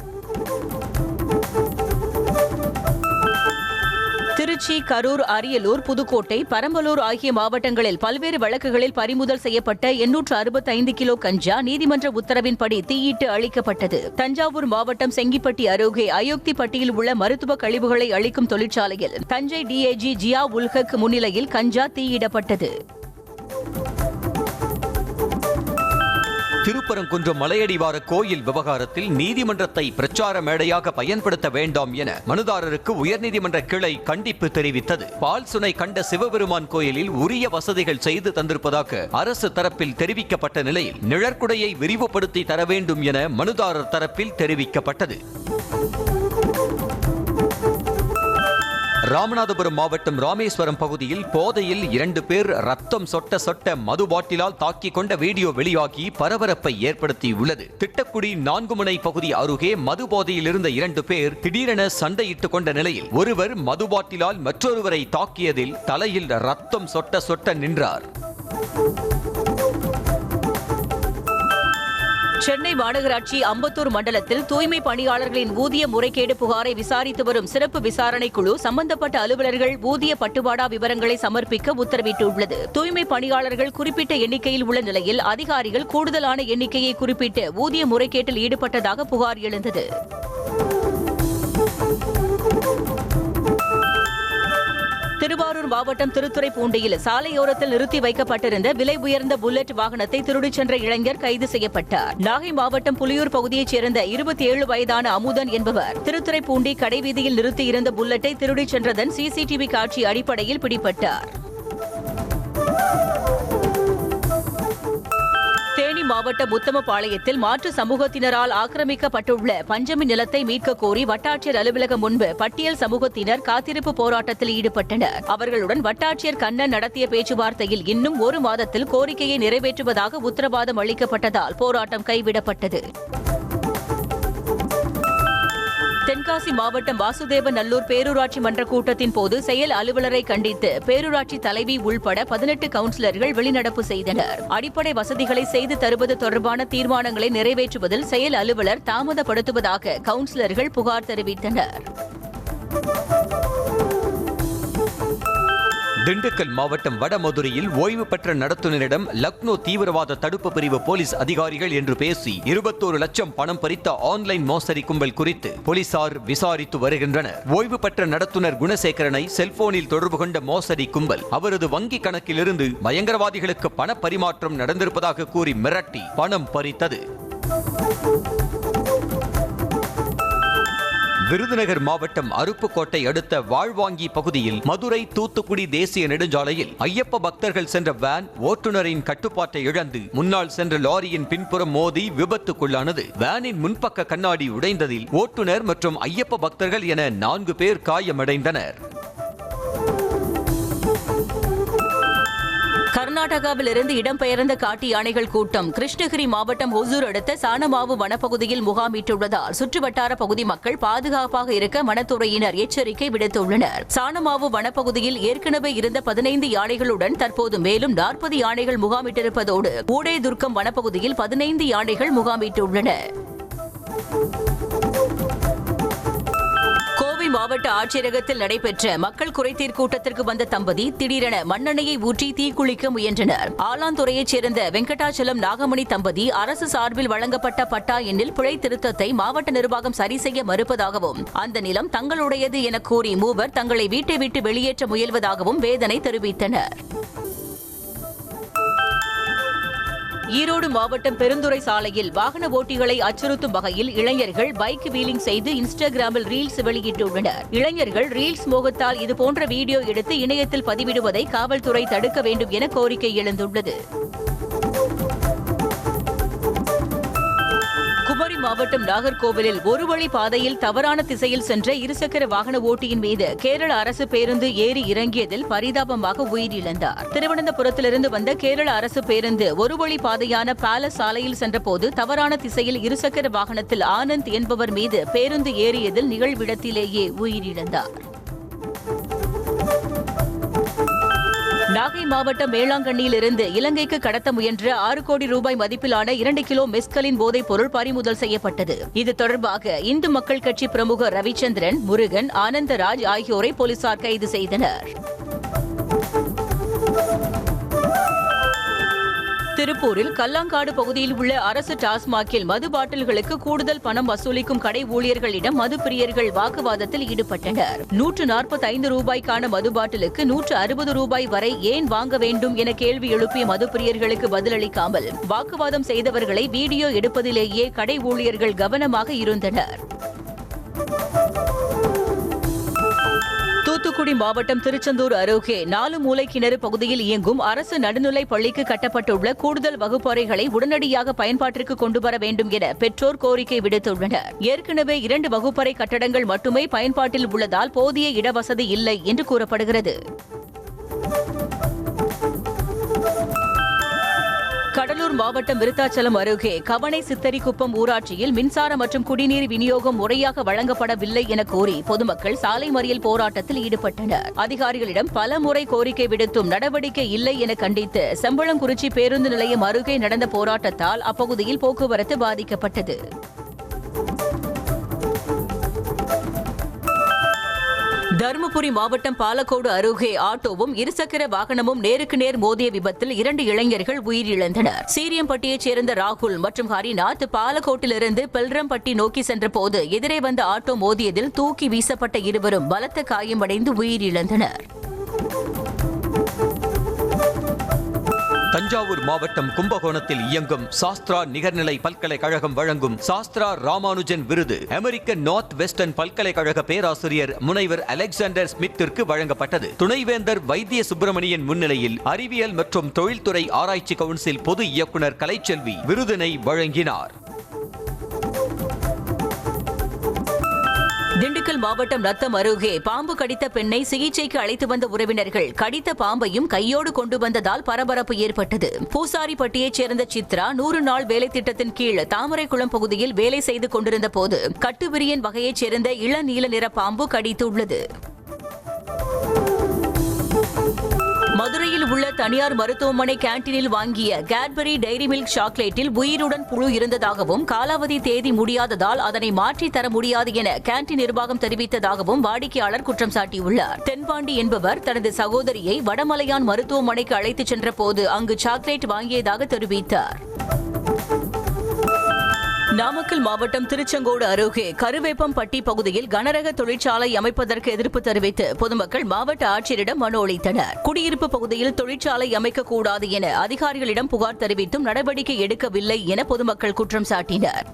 திருச்சி, கரூர், அரியலூர், புதுக்கோட்டை, பெரம்பலூர் ஆகிய மாவட்டங்களில் பல்வேறு வழக்குகளில் பறிமுதல் செய்யப்பட்ட 865 கிலோ கஞ்சா நீதிமன்ற உத்தரவின்படி தீயிட்டு அளிக்கப்பட்டது. தஞ்சாவூர் மாவட்டம் செங்கிப்பட்டி அருகே அயோக்திப்பட்டியில் உள்ள மருத்துவ கழிவுகளை அளிக்கும் தொழிற்சாலையில் தஞ்சை DIG ஜியா உல் ஹக் முன்னிலையில் கஞ்சா தீயிடப்பட்டது. திருப்பரங்குன்றம் மலையடிவார கோயில் விவகாரத்தில் நீதிமன்றத்தை பிரச்சார மேடையாக பயன்படுத்த வேண்டாம் என மனுதாரருக்கு உயர்நீதிமன்ற கிளை கண்டிப்பு தெரிவித்தது. பால் சுனை கண்ட சிவபெருமான் கோயிலில் உரிய வசதிகள் செய்து தந்திருப்பதாக அரசு தரப்பில் தெரிவிக்கப்பட்ட நிலையில் நிழற்குடையை விரிவுபடுத்தி தர வேண்டும் என மனுதாரர் தரப்பில் தெரிவிக்கப்பட்டது. ராமநாதபுரம் மாவட்டம் ராமேஸ்வரம் பகுதியில் போதையில் 2 பேர் ரத்தம் சொட்ட சொட்ட மது பாட்டிலால் தாக்கிக் கொண்ட வீடியோ வெளியாகி பரபரப்பை ஏற்படுத்தியுள்ளது. திட்டக்குடி 4 முனை பகுதி அருகே மது போதையில் இருந்த 2 பேர் திடீரென சண்டையிட்டுக் கொண்ட நிலையில் ஒருவர் மது பாட்டிலால் மற்றொருவரை தாக்கியதில் தலையில் ரத்தம் சொட்ட சொட்ட நின்றார். சென்னை மாநகராட்சி அம்பத்தூர் மண்டலத்தில் தூய்மை பணியாளர்களின் ஊதிய முறைகேடு புகாரை விசாரித்து வரும் சிறப்பு விசாரணை குழு சம்பந்தப்பட்ட அலுவலர்கள் ஊதிய பட்டுவாடா விவரங்களை சமர்ப்பிக்க உத்தரவிட்டுள்ளது. தூய்மை பணியாளர்கள் குறிப்பிட்ட எண்ணிக்கையில் உள்ள நிலையில் அதிகாரிகள் கூடுதலான எண்ணிக்கையை குறிப்பிட்டு ஊதிய முறைகேட்டில் ஈடுபட்டதாக புகார் எழுந்தது. திருவாரூர் மாவட்டம் திருத்துறைப்பூண்டியில் சாலையோரத்தில் நிறுத்தி வைக்கப்பட்டிருந்த விலை உயர்ந்த புல்லட் வாகனத்தை திருடிச் சென்ற இளைஞர் கைது செய்யப்பட்டார். நாகை மாவட்டம் புலியூர் பகுதியைச் சேர்ந்த 27 வயதான அமுதன் என்பவர் திருத்துறைப்பூண்டி கடைவீதியில் நிறுத்தியிருந்த புல்லட்டை திருடிச் சென்றதன் சிசிடிவி காட்சி அடிப்படையில் பிடிபட்டார். தேனி மாவட்டம் உத்தமபாளையத்தில் மாற்று சமூகத்தினரால் ஆக்கிரமிக்கப்பட்டுள்ள பஞ்சமி நிலத்தை மீட்க கோரி வட்டாட்சியர் அலுவலகம் முன்பு பட்டியல் சமூகத்தினர் காத்திருப்பு போராட்டத்தில் ஈடுபட்டனர். அவர்களுடன் வட்டாட்சியர் கண்ணன் நடத்திய பேச்சுவார்த்தையில் இன்னும் 1 மாதத்தில் கோரிக்கையை நிறைவேற்றுவதாக உத்தரவாதம் அளிக்கப்பட்டதால் போராட்டம் கைவிடப்பட்டது. தென்காசி மாவட்டம் வாசுதேவநல்லூர் பேரூராட்சி மன்ற கூட்டத்தின் போது செயல் அலுவலரை கண்டித்து பேரூராட்சி தலைவி உள்பட 18 கவுன்சிலர்கள் வெளிநடப்பு செய்தனர். அடிப்படை வசதிகளை செய்து தருவது தொடர்பான தீர்மானங்களை நிறைவேற்றுவதில் செயல் அலுவலர் தாமதப்படுத்துவதாக கவுன்சிலர்கள் புகார் தெரிவித்தனர். திண்டுக்கல் மாவட்டம் வடமதுரையில் ஓய்வு பெற்ற நடத்துனரிடம் லக்னோ தீவிரவாத தடுப்பு பிரிவு போலீஸ் அதிகாரிகள் என்று பேசி 21 லட்சம் பணம் பறித்த ஆன்லைன் மோசடி கும்பல் குறித்து போலீசார் விசாரித்து வருகின்றனர். ஓய்வு பெற்ற நடத்துனர் குணசேகரனை செல்போனில் தொடர்பு கொண்ட மோசடி கும்பல் அவரது வங்கி கணக்கிலிருந்து பயங்கரவாதிகளுக்கு பண பரிமாற்றம் நடந்திருப்பதாக கூறி மிரட்டி பணம் பறித்தது. விருதுநகர் மாவட்டம் அருப்புக்கோட்டை அடுத்த வாழ்வாங்கி பகுதியில் மதுரை தூத்துக்குடி தேசிய நெடுஞ்சாலையில் ஐயப்ப பக்தர்கள் சென்ற வேன் ஓட்டுநரின் கட்டுப்பாட்டை இழந்து முன்னால் சென்ற லாரியின் பின்புறம் மோதி விபத்துக்குள்ளானது. வேனின் முன்பக்க கண்ணாடி உடைந்ததில் ஓட்டுநர் மற்றும் ஐயப்ப பக்தர்கள் என 4 பேர் காயமடைந்தனர். கர்நாடகாவில் இருந்து இடம்பெயர்ந்த காட்டு யானைகள் கூட்டம் கிருஷ்ணகிரி மாவட்டம் ஒசூர் அடுத்த சானமாவு வனப்பகுதியில் முகாமிட்டுள்ளதால் சுற்றுவட்டார பகுதி மக்கள் பாதுகாப்பாக இருக்க வனத்துறையினர் எச்சரிக்கை விடுத்துள்ளனர். சானமாவு வனப்பகுதியில் ஏற்கனவே இருந்த 15 யானைகளுடன் தற்போது மேலும் 40 யானைகள் முகாமிட்டிருப்பதோடு ஊடேதுர்க்கம் வனப்பகுதியில் 15 யானைகள் முகாமிட்டுள்ளன. மாவட்ட ஆட்சியரகத்தில் நடைபெற்ற மக்கள் குறைதீர் கூட்டத்திற்கு வந்த தம்பதி திடீரென மண்ணெண்ணெயை ஊற்றி தீக்குளிக்க முயன்றனர். ஆலாந்துறையைச் சேர்ந்த வெங்கடாச்சலம் நாகமணி தம்பதி அரசு சார்பில் வழங்கப்பட்ட பட்டா எண்ணில் பிழை திருத்தத்தை மாவட்ட நிர்வாகம் சரி செய்ய மறுப்பதாகவும் அந்த நிலம் தங்களுடையது என கூறி மூவர் தங்களை வீட்டை விட்டு வெளியேற்ற முயல்வதாகவும் வேதனை தெரிவித்தனர். ஈரோடு மாவட்டம் பெருந்துறை சாலையில் வாகன ஓட்டிகளை அச்சுறுத்தும் வகையில் இளைஞர்கள் பைக் வீலிங் செய்து இன்ஸ்டாகிராமில் ரீல்ஸ் வெளியிட்டுள்ளனர். இளைஞர்கள் ரீல்ஸ் மோகத்தால் இதுபோன்ற வீடியோ எடுத்து இணையத்தில் பதிவிடுவதை காவல்துறை தடுக்க வேண்டும் என கோரிக்கை எழுந்துள்ளது. குமரி மாவட்டம் நாகர்கோவிலில் ஒரு வழி பாதையில் தவறான திசையில் சென்ற இருசக்கர வாகன ஓட்டியின் மீது கேரள அரசு பேருந்து ஏறி இறங்கியதில் பரிதாபமாக உயிரிழந்தார். திருவனந்தபுரத்திலிருந்து வந்த கேரள அரசு பேருந்து ஒரு வழி பாதையான பேலஸ் சாலையில் சென்றபோது தவறான திசையில் இருசக்கர வாகனத்தில் ஆனந்த் என்பவர் மீது பேருந்து ஏறியதில் நிகழ்விடத்திலேயே உயிரிழந்தார். நாகை மாவட்டம் வேளாங்கண்ணியிலிருந்து இலங்கைக்கு கடத்த முயன்ற 6 கோடி ரூபாய் மதிப்பிலான 2 கிலோ மெஸ்கலின் போதைப் பொருள் பறிமுதல் செய்யப்பட்டது. இது தொடர்பாக இந்து மக்கள் கட்சி பிரமுகர் ரவிச்சந்திரன், முருகன், ஆனந்தராஜ் ஆகியோரை போலீசார் கைது செய்தனர். திருப்பூரில் கல்லாங்காடு பகுதியில் உள்ள அரசு டாஸ்மாகில் மது பாட்டில்களுக்கு கூடுதல் பணம் வசூலிக்கும் கடை ஊழியர்களிடம் மது பிரியர்கள் வாக்குவாதத்தில் ஈடுபட்டனர். 145 ரூபாய்க்கான மது பாட்டிலுக்கு 160 ரூபாய் வரை ஏன் வாங்க வேண்டும் என கேள்வி எழுப்பிய மது பிரியர்களுக்கு பதிலளிக்காமல் வாக்குவாதம் செய்தவர்களை வீடியோ எடுப்பதிலேயே கடை ஊழியர்கள் கவனமாக இருந்தனர். தூத்துக்குடி மாவட்டம் திருச்செந்தூர் அருகே 4 மூலை கிணறு பகுதியில் இயங்கும் அரசு நடுநிலைப் பள்ளிக்கு கட்டப்பட்டுள்ள கூடுதல் வகுப்பறைகளை உடனடியாக பயன்பாட்டிற்கு கொண்டுவர வேண்டும் என பெற்றோர் கோரிக்கை விடுத்துள்ளனர். ஏற்கனவே 2 வகுப்பறை கட்டடங்கள் மட்டுமே பயன்பாட்டில் உள்ளதால் போதிய இடவசதி இல்லை என்று கூறப்படுகிறது. கடலூர் மாவட்டம் விருத்தாச்சலம் அருகே கவனை சித்தரிக்குப்பம் ஊராட்சியில் மின்சார மற்றும் குடிநீர் விநியோகம் முறையாக வழங்கப்படவில்லை என கோரி பொதுமக்கள் சாலை மறியல் போராட்டத்தில் ஈடுபட்டனர். அதிகாரிகளிடம் பல முறை கோரிக்கை விடுத்தும் நடவடிக்கை இல்லை என கண்டித்து செம்பளங்குறிச்சி பேருந்து நிலையம் அருகே நடந்த போராட்டத்தால் அப்பகுதியில் போக்குவரத்து பாதிக்கப்பட்டது. தருமபுரி மாவட்டம் பாலக்கோடு அருகே ஆட்டோவும் இருசக்கர வாகனமும் நேருக்கு நேர் மோதிய விபத்தில் 2 இளைஞர்கள் உயிரிழந்தனர். சீரியம்பட்டியைச் சேர்ந்த ராகுல் மற்றும் ஹரிநாத் பாலக்கோட்டிலிருந்து பெல்ரம்பட்டி நோக்கி சென்றபோது எதிரே வந்த ஆட்டோ மோதியதில் தூக்கி வீசப்பட்ட இருவரும் பலத்த காயமடைந்து உயிரிழந்தனர். தஞ்சாவூர் மாவட்டம் கும்பகோணத்தில் இயங்கும் சாஸ்திரா நிகர்நிலை பல்கலைக்கழகம் வழங்கும் சாஸ்திரா ராமானுஜன் விருது அமெரிக்க நார்த் வெஸ்டர்ன் பல்கலைக்கழக பேராசிரியர் முனைவர் அலெக்சாண்டர் ஸ்மித்திற்கு வழங்கப்பட்டது. துணைவேந்தர் வைத்திய சுப்பிரமணியன் முன்னிலையில் அறிவியல் மற்றும் தொழில்துறை ஆராய்ச்சி கவுன்சில் பொது இயக்குநர் கலைச்செல்வி விருதினை வழங்கினார். திண்டுக்கல் மாவட்டம் நத்தம் அருகே பாம்பு கடித்த பெண்ணை சிகிச்சைக்கு அழைத்து வந்த உறவினர்கள் கடித்த பாம்பையும் கையோடு கொண்டு வந்ததால் பரபரப்பு ஏற்பட்டது. பூசாரிப்பட்டியைச் சேர்ந்த சித்ரா 100 நாள் வேலை திட்டத்தின் கீழ் தாமரைக்குளம் பகுதியில் வேலை செய்து கொண்டிருந்த போது கட்டுவிரியன் வகையைச் சேர்ந்த இளநீல நிற பாம்பு கடித்துள்ளது. மதுரையில் உள்ள தனியார் மருத்துவமனை கேண்டீனில் வாங்கிய கேட்பரி டைரி மில்க் சாக்லேட்டில் உயிருடன் புழு இருந்ததாகவும் காலாவதி தேதி முடியாததால் அதனை மாற்றி தர முடியாது என கேண்டீன் நிர்வாகம் தெரிவித்ததாகவும் வாடிக்கையாளர் குற்றம் சாட்டியுள்ளார். தென்பாண்டி என்பவர் தனது சகோதரியை வடமலையான் மருத்துவமனைக்கு அழைத்துச் சென்ற போது அங்கு சாக்லேட் வாங்கியதாக தெரிவித்தார். நாமக்கல் மாவட்டம் திருச்செங்கோடு அருகே கருவேப்பம்பட்டி பகுதியில் கனரக தொழிற்சாலை அமைப்பதற்கு எதிர்ப்பு தெரிவித்து பொதுமக்கள் மாவட்ட ஆட்சியரிடம் மனு அளித்தனர். குடியிருப்பு பகுதியில் தொழிற்சாலை அமைக்கக்கூடாது என அதிகாரிகளிடம் புகார் தெரிவித்தும் நடவடிக்கை எடுக்கவில்லை என பொதுமக்கள் குற்றம் சாட்டினர்.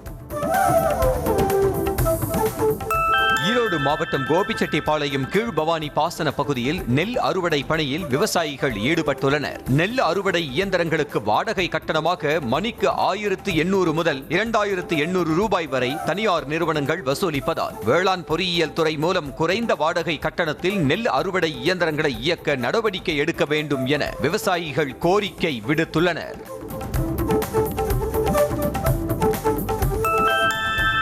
ஈரோடு மாவட்டம் கோபிச்செட்டிப்பாளையம் கீழ்பவானி பாசன பகுதியில் நெல் அறுவடை பணியில் விவசாயிகள் ஈடுபட்டுள்ளனர். நெல் அறுவடை இயந்திரங்களுக்கு வாடகை கட்டணமாக மணிக்கு 1800 முதல் 2800 ரூபாய் வரை தனியார் நிறுவனங்கள் வசூலிப்பதால் வேளாண் பொறியியல் துறை மூலம் குறைந்த வாடகை கட்டணத்தில் நெல் அறுவடை இயந்திரங்களை இயக்க நடவடிக்கை எடுக்க வேண்டும் என விவசாயிகள் கோரிக்கை விடுத்துள்ளனர்.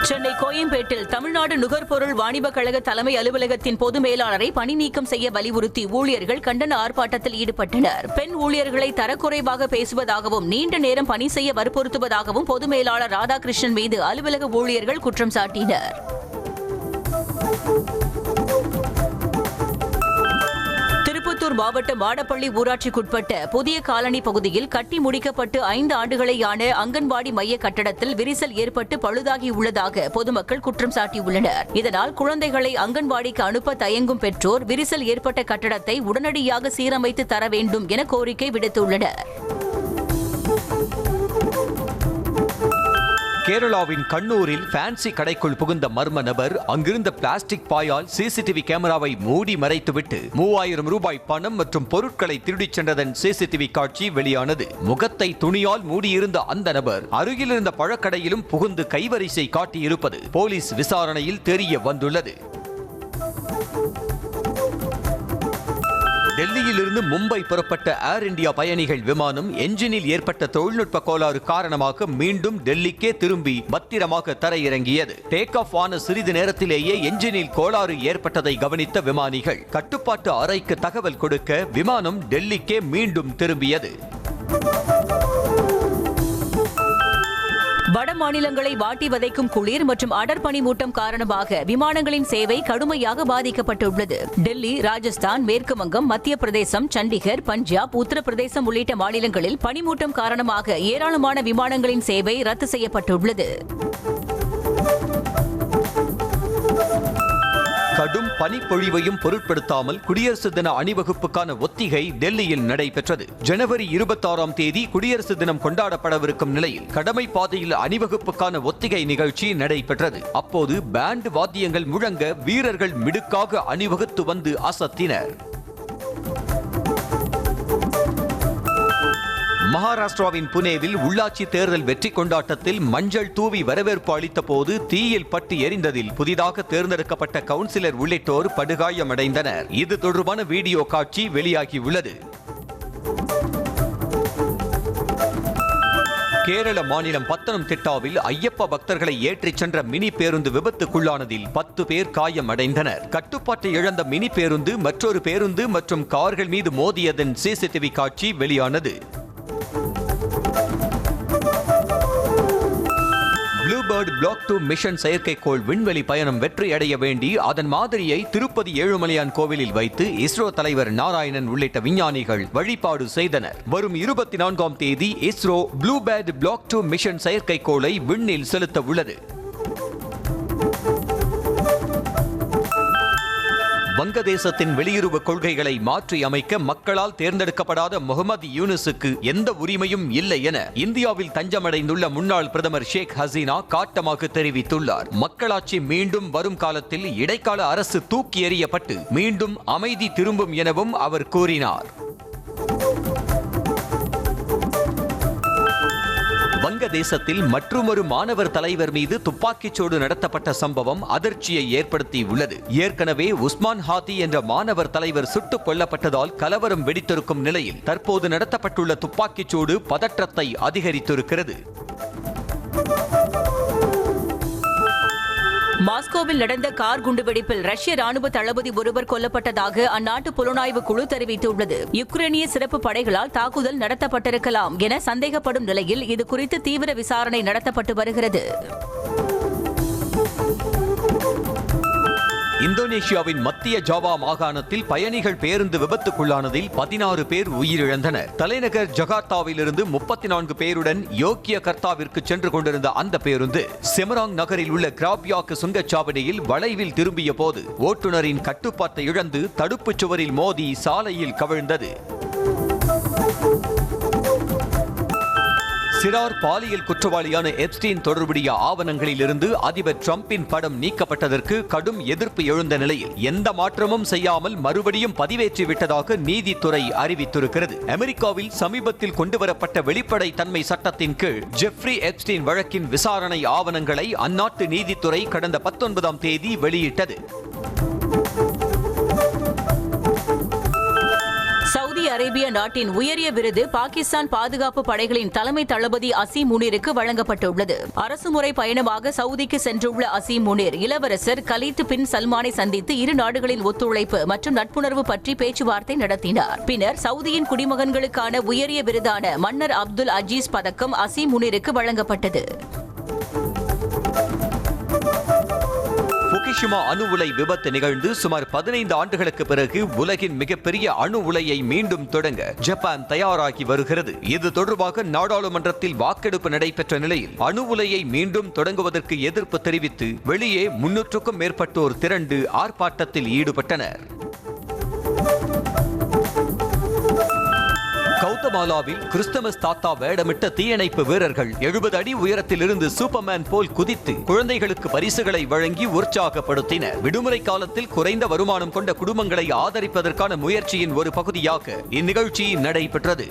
சென்னை கோயம்பேட்டில் தமிழ்நாடு நுகர்பொருள் வாணிபக் கழக தலைமை அலுவலகத்தின் பொது மேலாளரை பணி நீக்கம் செய்ய வலியுறுத்தி ஊழியர்கள் கண்டன ஆர்ப்பாட்டத்தில் ஈடுபட்டனர். பெண் ஊழியர்களை தரக்குறைவாக பேசுவதாகவும் நீண்ட நேரம் பணி செய்ய வற்புறுத்துவதாகவும் பொது மேலாளர் ராதாகிருஷ்ணன் மீது அலுவலக ஊழியர்கள் குற்றம் சாட்டினர். திருப்பத்தூர் மாவட்டம் மாடப்பள்ளி ஊராட்சிக்குட்பட்ட புதிய காலனி பகுதியில் கட்டி முடிக்கப்பட்டு 5 ஆண்டுகளேயான அங்கன்வாடி மைய கட்டடத்தில் விரிசல் ஏற்பட்டு பழுதாகியுள்ளதாக பொதுமக்கள் குற்றம் சாட்டியுள்ளனர். இதனால் குழந்தைகளை அங்கன்வாடிக்கு அனுப்ப தயங்கும் பெற்றோர் விரிசல் ஏற்பட்ட கட்டடத்தை உடனடியாக சீரமைத்து தர வேண்டும் என கோரிக்கை விடுத்துள்ளனர். கேரளாவின் கண்ணூரில் ஃபேன்சி கடைக்குள் புகுந்த மர்ம நபர் அங்கிருந்த பிளாஸ்டிக் பாயால் சிசிடிவி கேமராவை மூடி மறைத்துவிட்டு 3000 ரூபாய் பணம் மற்றும் பொருட்களை திருடிச் சென்றதன் சிசிடிவி காட்சி வெளியானது. முகத்தை துணியால் மூடியிருந்த அந்த நபர் அருகிலிருந்த பழக்கடையிலும் புகுந்து கைவரிசை காட்டியிருப்பது போலீஸ் விசாரணையில் தெரிய வந்துள்ளது. டெல்லியிலிருந்து மும்பை புறப்பட்ட ஏர் இந்தியா பயணிகள் விமானம் என்ஜினில் ஏற்பட்ட தொழில்நுட்ப கோளாறு காரணமாக மீண்டும் டெல்லிக்கே திரும்பி பத்திரமாக தரையிறங்கியது. டேக் ஆஃப் ஆன சிறிது நேரத்திலேயே என்ஜினில் கோளாறு ஏற்பட்டதை கவனித்த விமானிகள் கட்டுப்பாட்டு அறைக்கு தகவல் கொடுக்க விமானம் டெல்லிக்கே மீண்டும் திரும்பியது. வட மாநிலங்களை வாட்டி வதைக்கும் குளிர் மற்றும் அடர் பனிமூட்டம் காரணமாக விமானங்களின் சேவை கடுமையாக பாதிக்கப்பட்டுள்ளது. டெல்லி, ராஜஸ்தான், மேற்கு வங்கம், மத்திய பிரதேசம், சண்டிகர், பஞ்சாப், உத்தரப்பிரதேசம் உள்ளிட்ட மாநிலங்களில் பனிமூட்டம் காரணமாக ஏராளமான விமானங்களின் சேவை ரத்து செய்யப்பட்டுள்ளது. கடும் பனிப்பொழிவையும் பொருட்படுத்தாமல் குடியரசு தின அணிவகுப்புக்கான ஒத்திகை டெல்லியில் நடைபெற்றது. ஜனவரி 26ஆம் தேதி குடியரசு தினம் கொண்டாடப்படவிருக்கும் நிலையில் கடமை பாதையில் அணிவகுப்புக்கான ஒத்திகை நிகழ்ச்சி நடைபெற்றது. அப்போது பேண்ட் வாத்தியங்கள் முழங்க வீரர்கள் மிடுக்காக அணிவகுத்து வந்து அசத்தினர். மகாராஷ்டிராவின் புனேவில் உள்ளாட்சி தேர்தல் வெற்றி கொண்டாட்டத்தில் மஞ்சள் தூவி வரவேற்பு அளித்த போது தீயில் பட்டு எரிந்ததில் புதிதாக தேர்ந்தெடுக்கப்பட்ட கவுன்சிலர் உள்ளிட்டோர் படுகாயமடைந்தனர். இது தொடர்பான வீடியோ காட்சி வெளியாகியுள்ளது. கேரள மாநிலம் பத்தனம்திட்டாவில் ஐயப்ப பக்தர்களை ஏற்றிச் சென்ற மினி பேருந்து விபத்துக்குள்ளானதில் 10 பேர் காயமடைந்தனர். கட்டுப்பாட்டை இழந்த மினி பேருந்து மற்றொரு பேருந்து மற்றும் கார்கள் மீது மோதியதன் சிசிடிவி காட்சி வெளியானது. ப்ளூபேர்ட் பிளாக் 2 மிஷன் செயற்கைக்கோள் விண்வெளி பயணம் வெற்றியடைய வேண்டி அதன் மாதிரியை திருப்பதி ஏழுமலையான் கோவிலில் வைத்து இஸ்ரோ தலைவர் நாராயணன் உள்ளிட்ட விஞ்ஞானிகள் வழிபாடு செய்தனர். வரும் 24ஆம் தேதி இஸ்ரோ ப்ளூபேர்ட் பிளாக் 2 மிஷன் செயற்கைக்கோளை விண்ணில் செலுத்த உள்ளது. வங்கதேசத்தின் வெளியுறவு கொள்கைகளை மாற்றி அமைக்க மக்களால் தேர்ந்தெடுக்கப்படாத முகமது யூனுஸுக்கு எந்த உரிமையும் இல்லை என இந்தியாவில் தஞ்சமடைந்துள்ள முன்னாள் பிரதமர் ஷேக் ஹசீனா காட்டமாக தெரிவித்துள்ளார். மக்களாட்சி மீண்டும் வரும் காலத்தில் இடைக்கால அரசு தூக்கி எறியப்பட்டு மீண்டும் அமைதி திரும்பும் எனவும் அவர் கூறினார். வங்கதேசத்தில் மற்றொரு மாணவர் தலைவர் மீது துப்பாக்கிச்சூடு நடத்தப்பட்ட சம்பவம் அதிர்ச்சியை ஏற்படுத்தி உள்ளது. ஏற்கனவே உஸ்மான் ஹாத்தி என்ற மாணவர் தலைவர் சுட்டுக் கொல்லப்பட்டதால் கலவரம் வெடித்திருக்கும் நிலையில் தற்போது நடத்தப்பட்டுள்ள துப்பாக்கிச்சூடு பதற்றத்தை அதிகரித்திருக்கிறது. மாஸ்கோவில் நடந்த கார் குண்டுவெடிப்பில் ரஷ்ய ராணுவ தளபதி ஒருவர் கொல்லப்பட்டதாக அந்நாட்டு புலனாய்வு குழு தெரிவித்துள்ளது. யுக்ரைனிய சிறப்பு படைகளால் தாக்குதல் நடத்தப்பட்டிருக்கலாம் என சந்தேகப்படும் நிலையில் இது குறித்து தீவிர விசாரணை நடத்தப்பட்டு வருகிறது. இந்தோனேஷியாவின் மத்திய ஜாவா மாகாணத்தில் பயணிகள் பேருந்து விபத்துக்குள்ளானதில் 16 பேர் உயிரிழந்தனர். தலைநகர் ஜகார்த்தாவிலிருந்து 34 பேருடன் யோக்கியகர்த்தாவிற்கு சென்று கொண்டிருந்த அந்த பேருந்து செமராங் நகரில் உள்ள கிராபியாக்கு சுங்கச்சாவடியில் வளைவில் திரும்பிய போது ஓட்டுநரின் கட்டுப்பாட்டை இழந்து தடுப்புச் சுவரில் மோதி சாலையில் கவிழ்ந்தது. சிறார் பாலியல் குற்றவாளியான எப்ஸ்டீன் தொடர்புடைய ஆவணங்களில் இருந்து அதிபர் டிரம்பின் படம் நீக்கப்பட்டதற்கு கடும் எதிர்ப்பு எழுந்த நிலையில் எந்த மாற்றமும் செய்யாமல் மறுபடியும் பதிவேற்றி விட்டதாக நீதித்துறை அறிவித்திருக்கிறது. அமெரிக்காவில் சமீபத்தில் கொண்டுவரப்பட்ட வெளிப்படை தன்மை சட்டத்தின் கீழ் ஜெஃப்ரி எப்ஸ்டீன் வழக்கின் விசாரணை ஆவணங்களை அந்நாட்டு நீதித்துறை கடந்த 19ஆம் தேதி வெளியிட்டது. சவுதி அரேபிய நாட்டின் உயரிய விருது பாகிஸ்தான் பாதுகாப்பு படைகளின் தலைமை தளபதி அசீம் முனீருக்கு வழங்கப்பட்டுள்ளது. அரசுமுறை பயணமாக சவுதிக்கு சென்றுள்ள அசீம் முனீர் இளவரசர் கலீத் பின் சல்மானை சந்தித்து இரு நாடுகளின் ஒத்துழைப்பு மற்றும் நட்புணர்வு பற்றி பேச்சுவார்த்தை நடத்தினார். பின்னர் சவுதியின் குடிமகன்களுக்கான உயரிய விருதான மன்னர் அப்துல் அஜீஸ் பதக்கம் அசீம் முனீருக்கு வழங்கப்பட்டது. ஃபுகுஷிமா அணு உலை விபத்து நிகழ்ந்து சுமார் 15 ஆண்டுகளுக்கு பிறகு உலகின் மிகப்பெரிய அணு உலையை மீண்டும் தொடங்க ஜப்பான் தயாராகி வருகிறது. இது தொடர்பாக நாடாளுமன்றத்தில் வாக்கெடுப்பு நடைபெற்ற நிலையில் அணு உலையை மீண்டும் தொடங்குவதற்கு எதிர்ப்பு தெரிவித்து வெளியே 300க்கும் மேற்பட்டோர் திரண்டு ஆர்ப்பாட்டத்தில் ஈடுபட்டனர். கவுதமாலாவில் கிறிஸ்துமஸ் தாத்தா வேடமிட்ட தீயணைப்பு வீரர்கள் 70 அடி உயரத்திலிருந்து சூப்பர்மேன் போல் குதித்து குழந்தைகளுக்கு பரிசுகளை வழங்கி உற்சாகப்படுத்தினர். விடுமுறை காலத்தில் குறைந்த வருமானம் கொண்ட குடும்பங்களை ஆதரிப்பதற்கான முயற்சியின் ஒரு பகுதியாக இந்நிகழ்ச்சி நடைபெற்றது.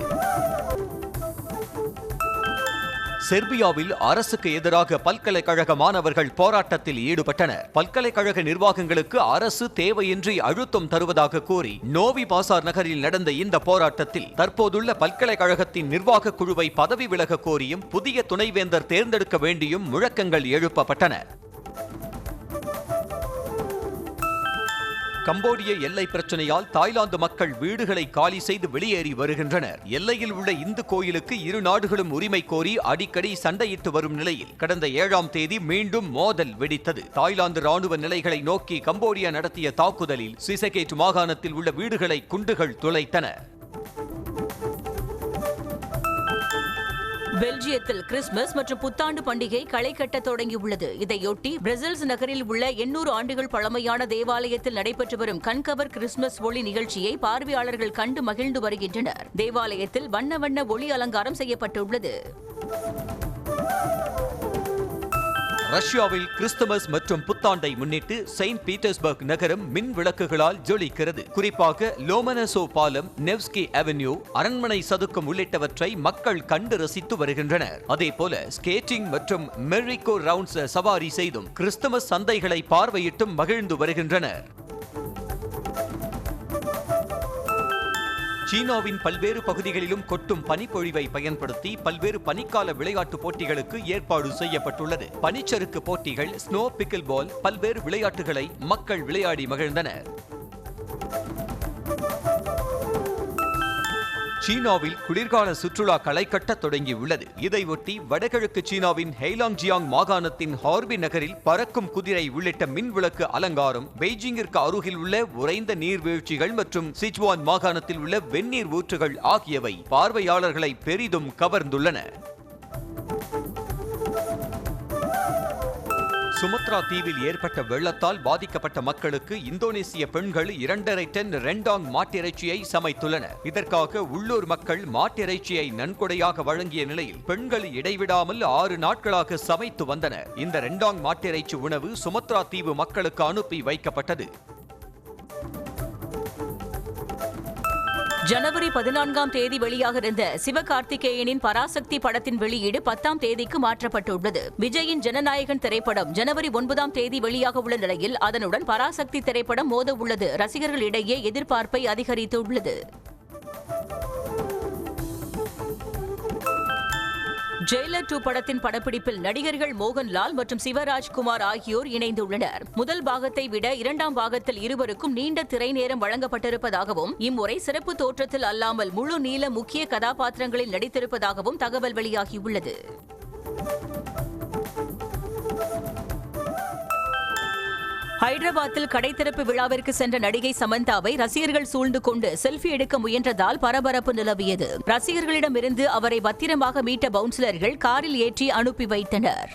செர்பியாவில் அரசுக்கு எதிராக பல்கலைக்கழக மாணவர்கள் போராட்டத்தில் ஈடுபட்டனர். பல்கலைக்கழக நிர்வாகங்களுக்கு அரசு தேவையின்றி அழுத்தம் தருவதாக கூறி நோவி பாசார் நகரில் நடந்த இந்த போராட்டத்தில் தற்போதுள்ள பல்கலைக்கழகத்தின் நிர்வாக குழுவை பதவி விலக கோரியும் புதிய துணைவேந்தர் தேர்ந்தெடுக்க வேண்டியும் முழக்கங்கள் எழுப்பப்பட்டன. கம்போடிய எல்லை பிரச்சனையால் தாய்லாந்து மக்கள் வீடுகளை காலி செய்து வெளியேறி வருகின்றனர். எல்லையில் உள்ள இந்து கோயிலுக்கு இரு நாடுகளும் உரிமை கோரி அடிக்கடி சண்டையிட்டு வரும் நிலையில் கடந்த 7ஆம் தேதி மீண்டும் மோதல் வெடித்தது. தாய்லாந்து ராணுவ நிலைகளை நோக்கி கம்போடியா நடத்திய தாக்குதலில் சிசகேட் மாகாணத்தில் உள்ள வீடுகளை குண்டுகள் துளைத்தன. பெல்ஜியத்தில் கிறிஸ்துமஸ் மற்றும் புத்தாண்டு பண்டிகை களை கட்ட தொடங்கியுள்ளது. இதையொட்டி பிரசல்ஸ் நகரில் உள்ள 800 ஆண்டுகள் பழமையான தேவாலயத்தில் நடைபெற்று வரும் கண்கவர் கிறிஸ்துமஸ் ஒளி நிகழ்ச்சியை பார்வையாளர்கள் கண்டு மகிழ்ந்து வருகின்றனர். தேவாலயத்தில் வண்ண வண்ண ஒளி அலங்காரம் செய்யப்பட்டுள்ளது. ரஷ்யாவில் கிறிஸ்துமஸ் மற்றும் புத்தாண்டை முன்னிட்டு செயின்ட் பீட்டர்ஸ்பர்க் நகரம் மின் விளக்குகளால் ஜொலிக்கிறது. குறிப்பாக லோமனசோ பாலம், நெவ்ஸ்கி அவென்யூ, அரண்மனை சதுக்கம் உள்ளிட்டவற்றை மக்கள் கண்டு ரசித்து வருகின்றனர். அதேபோல ஸ்கேட்டிங் மற்றும் மெரிகோ ரவுண்ட்ஸ் சவாரி செய்தும் கிறிஸ்துமஸ் சந்தைகளை பார்வையிட்டும் மகிழ்ந்து வருகின்றனர். சீனாவின் பல்வேறு பகுதிகளிலும் கொட்டும் பனிப்பொழிவை பயன்படுத்தி பல்வேறு பனிக்கால விளையாட்டு போட்டிகளுக்கு ஏற்பாடு செய்யப்பட்டுள்ளது. பனிச்சறுக்கு போட்டிகள், ஸ்னோ பிக்கிள் பால், பல்வேறு விளையாட்டுகளை மக்கள் விளையாடி மகிழ்ந்தனர். சீனாவில் குளிர்கால சுற்றுலா களை கட்ட தொடங்கியுள்ளது. இதையொட்டி வடகிழக்கு சீனாவின் ஹெய்லாங்ஜியாங் மாகாணத்தின் ஹார்பி நகரில் பறக்கும் குதிரை உள்ளிட்ட மின்விளக்கு அலங்காரம், பெய்ஜிங்கிற்கு அருகில் உள்ள உறைந்த நீர்வீழ்ச்சிகள் மற்றும் சிச்சுவான் மாகாணத்தில் உள்ள வெந்நீர் ஊற்றுகள் ஆகியவை பார்வையாளர்களை பெரிதும் கவர்ந்துள்ளன. சுமத்ரா தீவில் ஏற்பட்ட வெள்ளத்தால் பாதிக்கப்பட்ட மக்களுக்கு இந்தோனேசிய பெண்கள் 2.5 டன் ரெண்டாங் மாட்டிறைச்சியை சமைத்துள்ளனர். இதற்காக உள்ளூர் மக்கள் மாட்டிறைச்சியை நன்கொடையாக வழங்கிய நிலையில் பெண்கள் இடைவிடாமல் 6 நாட்களாக சமைத்து வந்தனர். இந்த ரெண்டாங் மாட்டிறைச்சி உணவு சுமத்ரா தீவு மக்களுக்கு அனுப்பி வைக்கப்பட்டது. ஜனவரி 14ஆம் தேதி வெளியாக இருந்த சிவகார்த்திகேயனின் பராசக்தி படத்தின் வெளியீடு 10ஆம் தேதிக்கு மாற்றப்பட்டுள்ளது. விஜயின் ஜனநாயகன் திரைப்படம் ஜனவரி 9ஆம் தேதி வெளியாக உள்ள நிலையில் அதனுடன் பராசக்தி திரைப்படம் மோத உள்ளது ரசிகர்களிடையே எதிர்பார்ப்பை அதிகரித்துள்ளது. ஜெயிலர் 2 படத்தின் படப்பிடிப்பில் நடிகர்கள் மோகன்லால் மற்றும் சிவராஜ்குமார் ஆகியோர் இணைந்துள்ளனர். முதல் பாகத்தை விட 2ஆம் பாகத்தில் இருவருக்கும் நீண்ட திரை நேரம் வழங்கப்பட்டிருப்பதாகவும் இம்முறை சிறப்பு தோற்றத்தில் அல்லாமல் முழு நீள முக்கிய கதாபாத்திரங்களில் நடித்திருப்பதாகவும் தகவல் வெளியாகியுள்ளது. ஹைதராபாத்தில் கடைத்திறப்பு விழாவிற்கு சென்ற நடிகை சமந்தாவை ரசிகர்கள் சூழ்ந்து கொண்டு செல்ஃபி எடுக்க முயன்றதால் பரபரப்பு நிலவியது. ரசிகர்களிடமிருந்து அவரை பத்திரமாக மீட்ட பவுன்சலர்கள் காரில் ஏற்றி அனுப்பி வைத்தனர்.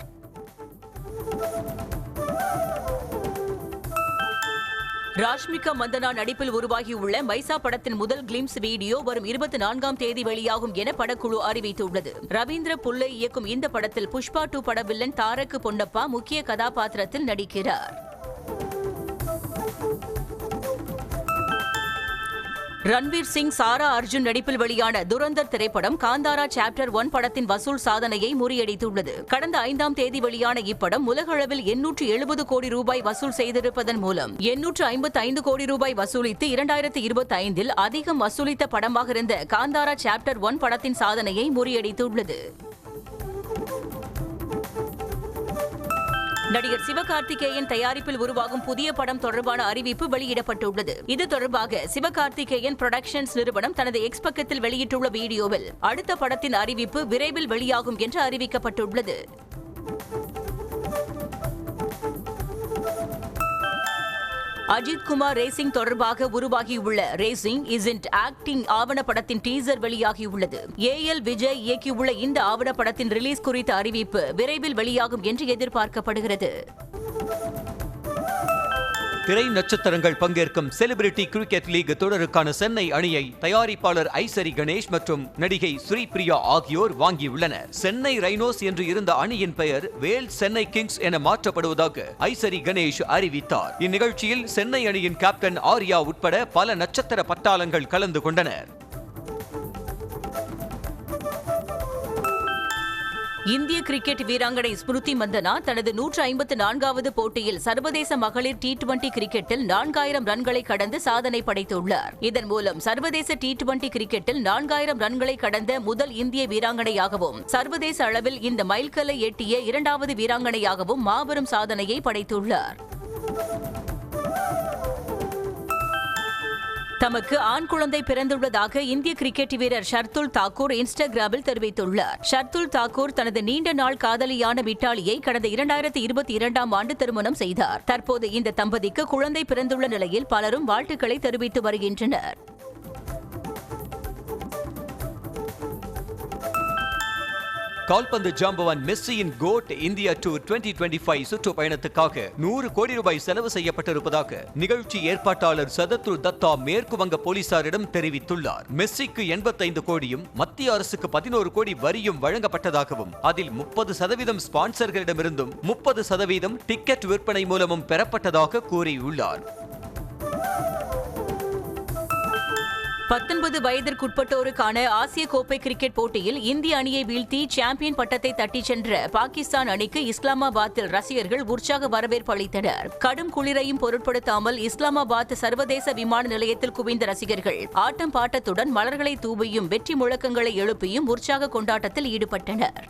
ராஷ்மிகா மந்தனா நடிப்பில் உருவாகியுள்ள மைசா படத்தின் முதல் கிளிம்ஸ் வீடியோ வரும் 24ஆம் தேதி வெளியாகும் என படக்குழு அறிவித்துள்ளது. ரவீந்திர புல்லை இயக்கும் இந்த படத்தில் புஷ்பா 2 பட வில்லன் தாரக்கு பொன்னப்பா முக்கிய கதாபாத்திரத்தில் நடிக்கிறார். ரன்வீர் சிங், சாரா அர்ஜுன் நடிப்பில் வெளியான துரந்தர் திரைப்படம் காந்தாரா சாப்டர் 1 படத்தின் வசூல் சாதனையை முறியடித்துள்ளது. கடந்த 5ஆம் தேதி வெளியான இப்படம் உலகளவில் 870 கோடி ரூபாய் வசூல் செய்திருப்பதன் மூலம் 855 கோடி ரூபாய் வசூலித்து 2025இல் அதிகம் வசூலித்த படமாக இருந்த காந்தாரா சாப்டர் 1 படத்தின் சாதனையை முறியடித்துள்ளது. நடிகர் சிவகார்த்திகேயன் தயாரிப்பில் உருவாகும் புதிய படம் தொடர்பான அறிவிப்பு வெளியிடப்பட்டுள்ளது. இது தொடர்பாக சிவகார்த்திகேயன் புரொடக்ஷன்ஸ் நிறுவனம் தனது எக்ஸ் பக்கத்தில் வெளியிட்டுள்ள வீடியோவில் அடுத்த படத்தின் அறிவிப்பு விரைவில் வெளியாகும் என்று அறிவிக்கப்பட்டுள்ளது. அஜித் குமார் ரேசிங் தொடர்பாக உருவாகியுள்ள ரேசிங் இஸ்ன்ட் ஆக்டிங் ஆவணப்படத்தின் டீசர் வெளியாகியுள்ளது. ஏஎல் விஜய் இயக்கியுள்ள இந்த ஆவணப்படத்தின் ரிலீஸ் குறித்த அறிவிப்பு விரைவில் வெளியாகும் என்று எதிர்பார்க்கப்படுகிறது. திரை நட்சத்திரங்கள் பங்கேற்கும் செலிபிரிட்டி கிரிக்கெட் லீக் தொடருக்கான சென்னை அணியை தயாரிப்பாளர் ஐசரி கணேஷ் மற்றும் நடிகை ஸ்ரீபிரியா ஆகியோர் வாங்கியுள்ளனர். சென்னை ரைனோஸ் என்று இருந்த அணியின் பெயர் வேல் சென்னை கிங்ஸ் என மாற்றப்படுவதாக ஐசரி கணேஷ் அறிவித்தார். இந்நிகழ்ச்சியில் சென்னை அணியின் கேப்டன் ஆர்யா உட்பட பல நட்சத்திர பட்டாளங்கள் கலந்து கொண்டனர். இந்திய கிரிக்கெட் வீராங்கனை ஸ்மிருதி மந்தனா தனது 154வது போட்டியில் சர்வதேச மகளிர் T20 கிரிக்கெட்டில் 4000 ரன்களை கடந்து சாதனை படைத்துள்ளார். இதன் மூலம் சர்வதேச T20 கிரிக்கெட்டில் 4000 ரன்களை கடந்த முதல் இந்திய வீராங்கனையாகவும் சர்வதேச அளவில் இந்த மைல்கல்லை எட்டிய 2வது வீராங்கனையாகவும் மாபெரும் சாதனையை படைத்துள்ளார். தமக்கு ஆண் குழந்தை பிறந்துள்ளதாக இந்திய கிரிக்கெட் வீரர் ஷர்துல் தாக்கூர் இன்ஸ்டாகிராமில் தெரிவித்துள்ளார். ஷர்துல் தாக்கூர் தனது நீண்ட நாள் காதலியான மிட்டாலியை கடந்த 2022ஆம் ஆண்டு திருமணம் செய்தார். தற்போது இந்த தம்பதிக்கு குழந்தை பிறந்துள்ள நிலையில் பலரும் வாழ்த்துக்களை தெரிவித்து வருகின்றனர். கால்பந்து ஜாம்பவான் மெஸ்ஸியின் கோட் இந்தியா டூர் 2025 சுற்றுப்பயணத்துக்காக 100 கோடி ரூபாய் செலவு செய்யப்பட்டிருப்பதாக நிகழ்ச்சி ஏற்பாட்டாளர் சதத்ரு தத்தா மேற்கு வங்க போலீசாரிடம் தெரிவித்துள்ளார். மெஸ்ஸிக்கு 85 கோடியும் மத்திய அரசுக்கு 11 கோடி வரியும் வழங்கப்பட்டதாகவும் அதில் 30% ஸ்பான்சர்களிடமிருந்தும் 30% டிக்கெட் விற்பனை மூலமும் பெறப்பட்டதாக கூறியுள்ளார். 19 வயதிற்குட்பட்டோருக்கான ஆசிய கோப்பை கிரிக்கெட் போட்டியில் இந்திய அணியை வீழ்த்தி சாம்பியன் பட்டத்தை தட்டிச் சென்ற பாகிஸ்தான் அணிக்கு இஸ்லாமாபாத்தில் ரசிகர்கள் உற்சாக வரவேற்பு அளித்தனர். கடும் குளிரையும் பொருட்படுத்தாமல் இஸ்லாமாபாத் சர்வதேச விமான நிலையத்தில் குவிந்த ரசிகர்கள் ஆட்டம் பாட்டத்துடன் மலர்களை தூவியும் வெற்றி முழக்கங்களை எழுப்பியும் உற்சாக கொண்டாட்டத்தில் ஈடுபட்டனர்.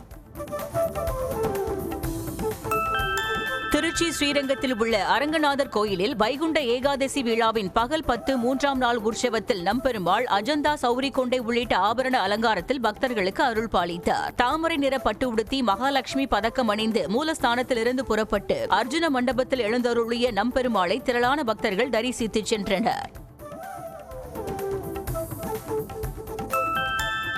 திருச்சி ஸ்ரீரங்கத்தில் உள்ள அரங்கநாதர் கோயிலில் வைகுண்ட ஏகாதசி விழாவின் பகல் 10 3ஆம் நாள் உற்சவத்தில் நம்பெருமாள் அஜந்தா சௌரி கொண்டை உள்ளிட்ட ஆபரண அலங்காரத்தில் பக்தர்களுக்கு அருள் பாலித்தார். தாமரை நிற பட்டு உடுத்தி மகாலட்சுமி பதக்கம் அணிந்து மூலஸ்தானத்திலிருந்து புறப்பட்டு அர்ஜுன மண்டபத்தில் எழுந்தருளிய நம்பெருமாளை திரளான பக்தர்கள் தரிசித்துச் சென்றனர்.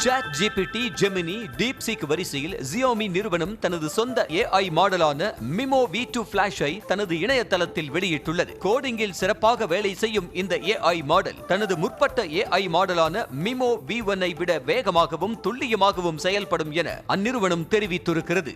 சாட் ஜிபிடி, ஜெமினி, டீப்சீக் வரிசையில் Xiaomi நிறுவனம் தனது சொந்த AI மாடலான மிமோ V2 Flash-ஐ தனது இணையதளத்தில் வெளியிட்டுள்ளது. கோடிங்கில் சிறப்பாக வேலை செய்யும் இந்த AI மாடல் தனது முற்பட்ட AI மாடலான மிமோ V1-ஐ விட வேகமாகவும் துல்லியமாகவும் செயல்படும் என அந்நிறுவனம் தெரிவித்திருக்கிறது.